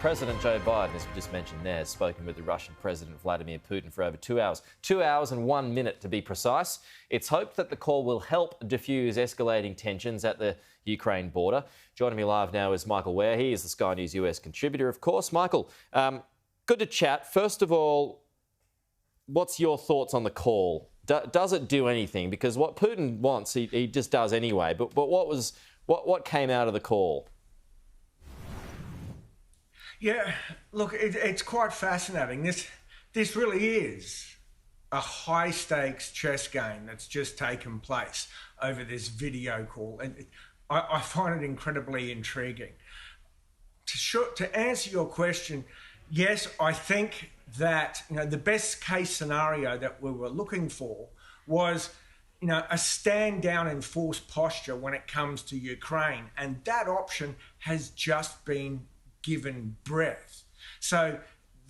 President Joe Biden, as we just mentioned there, has spoken with the Russian President Vladimir Putin for over 2 hours. 2 hours and 1 minute to be precise. It's hoped that the call will help diffuse escalating tensions at the Ukraine border. Joining me live now is Michael Ware. He is the Sky News US contributor, of course. Michael, good to chat. First of all, what's your thoughts on the call? Does it do anything? Because what Putin wants, he just does anyway. But what came out of the call? Yeah, look, it's quite fascinating. This really is a high-stakes chess game that's just taken place over this video call, and I find it incredibly intriguing. To answer your question, yes, I think that the best case scenario that we were looking for was a stand down and forced posture when it comes to Ukraine, and that option has just been given breath. So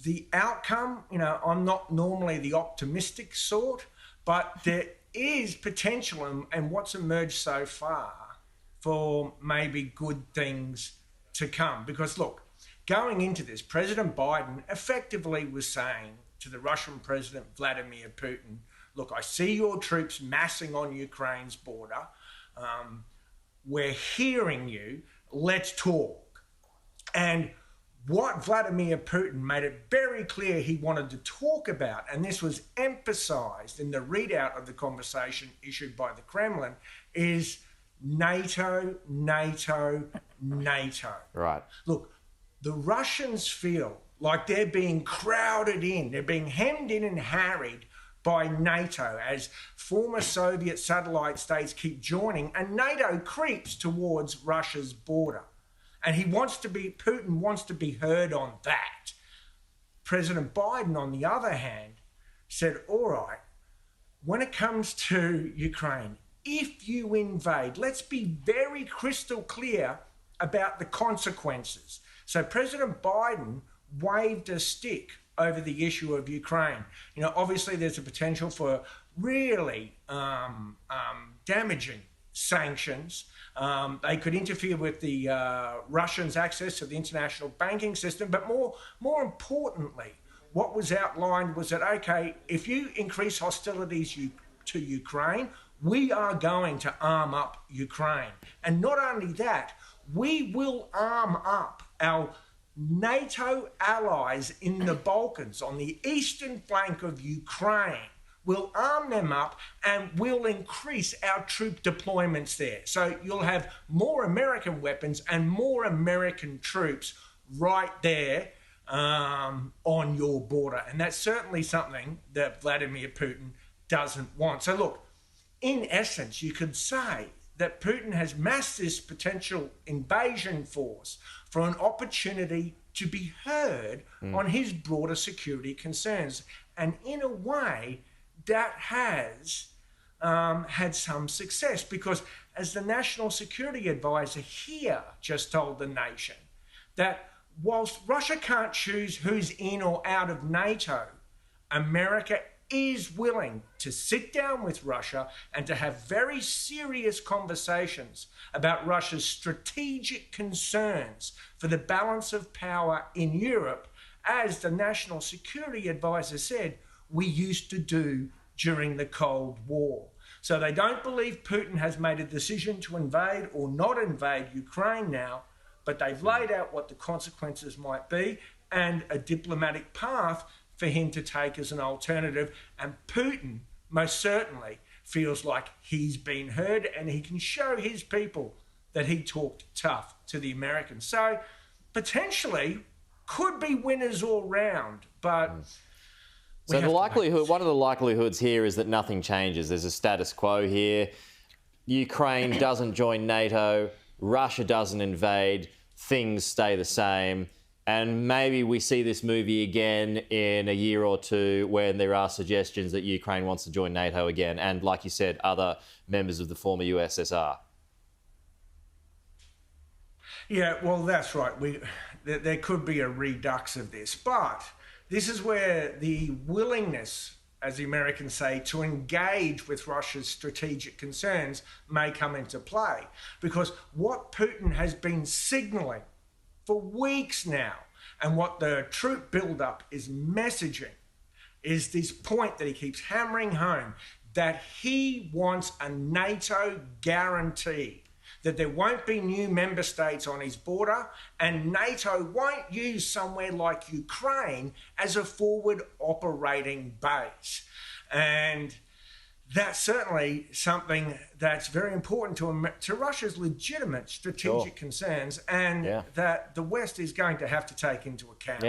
the outcome, I'm not normally the optimistic sort, but there is potential and what's emerged so far for maybe good things to come. Because look, going into this, President Biden effectively was saying to the Russian President Vladimir Putin, look, I see your troops massing on Ukraine's border. We're hearing you. Let's talk. And what Vladimir Putin made it very clear he wanted to talk about, and this was emphasised in the readout of the conversation issued by the Kremlin, is NATO, NATO, NATO. Right. Look, the Russians feel like they're being crowded in, they're being hemmed in and harried by NATO as former Soviet satellite states keep joining and NATO creeps towards Russia's border. And Putin wants to be heard on that. President Biden, on the other hand, said, all right, when it comes to Ukraine, if you invade, let's be very crystal clear about the consequences. So President Biden waved a stick over the issue of Ukraine. Obviously there's a potential for really damaging sanctions. They could interfere with the Russians' access to the international banking system. But more importantly, what was outlined was that, okay, if you increase hostilities to Ukraine, we are going to arm up Ukraine. And not only that, we will arm up our NATO allies in the Balkans on the eastern flank of Ukraine. We'll arm them up and we'll increase our troop deployments there. So you'll have more American weapons and more American troops right there on your border. And that's certainly something that Vladimir Putin doesn't want. So look, in essence, you could say that Putin has massed this potential invasion force for an opportunity to be heard on his broader security concerns. And in a way, that has had some success because, as the National Security Advisor here just told the nation, that whilst Russia can't choose who's in or out of NATO, America is willing to sit down with Russia and to have very serious conversations about Russia's strategic concerns for the balance of power in Europe, as the National Security Advisor said, we used to do during the Cold War. So they don't believe Putin has made a decision to invade or not invade Ukraine now, but they've laid out what the consequences might be and a diplomatic path for him to take as an alternative. And Putin most certainly feels like he's been heard and he can show his people that he talked tough to the Americans. So potentially could be winners all round, but so the likelihood, one of the likelihoods here is that nothing changes. There's a status quo here. Ukraine doesn't join NATO, Russia doesn't invade, things stay the same. And maybe we see this movie again in a year or two when there are suggestions that Ukraine wants to join NATO again. And like you said, other members of the former USSR. Yeah, well, that's right. There could be a redux of this. But this is where the willingness, as the Americans say, to engage with Russia's strategic concerns may come into play. Because what Putin has been signalling for weeks now And what the troop buildup is messaging is this point that he keeps hammering home, that he wants a NATO guarantee that there won't be new member states on his border, and NATO won't use somewhere like Ukraine as a forward operating base. And that's certainly something that's very important to Russia's legitimate strategic concerns, and that the West is going to have to take into account.